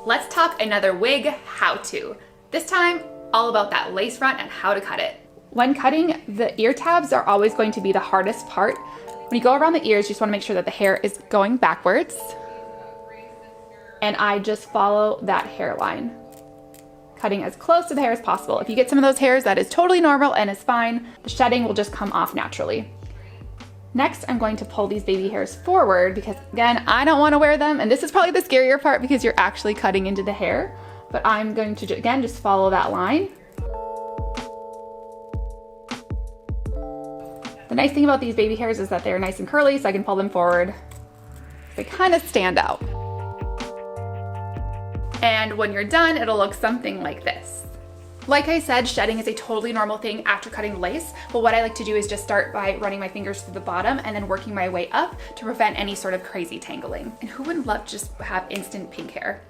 Let's talk another wig how-to. This time, all about that lace front and how to cut it. When cutting, the ear tabs are always going to be the hardest part. When you go around the ears, you just want to make sure that the hair is going backwards. And I just follow that hairline, cutting as close to the hair as possible. If you get some of those hairs, that is totally normal and is fine. The shedding will just come off naturally. Next, I'm going to pull these baby hairs forward because, again, I don't want to wear them. And this is probably the scarier part because you're actually cutting into the hair. But I'm going to, again, just follow that line. The nice thing about these baby hairs is that they're nice and curly, so I can pull them forward. They kind of stand out. And when you're done, it'll look something like this. Like I said, shedding is a totally normal thing after cutting lace, but what I like to do is just start by running my fingers through the bottom and then working my way up to prevent any sort of crazy tangling. And who wouldn't love to just have instant pink hair?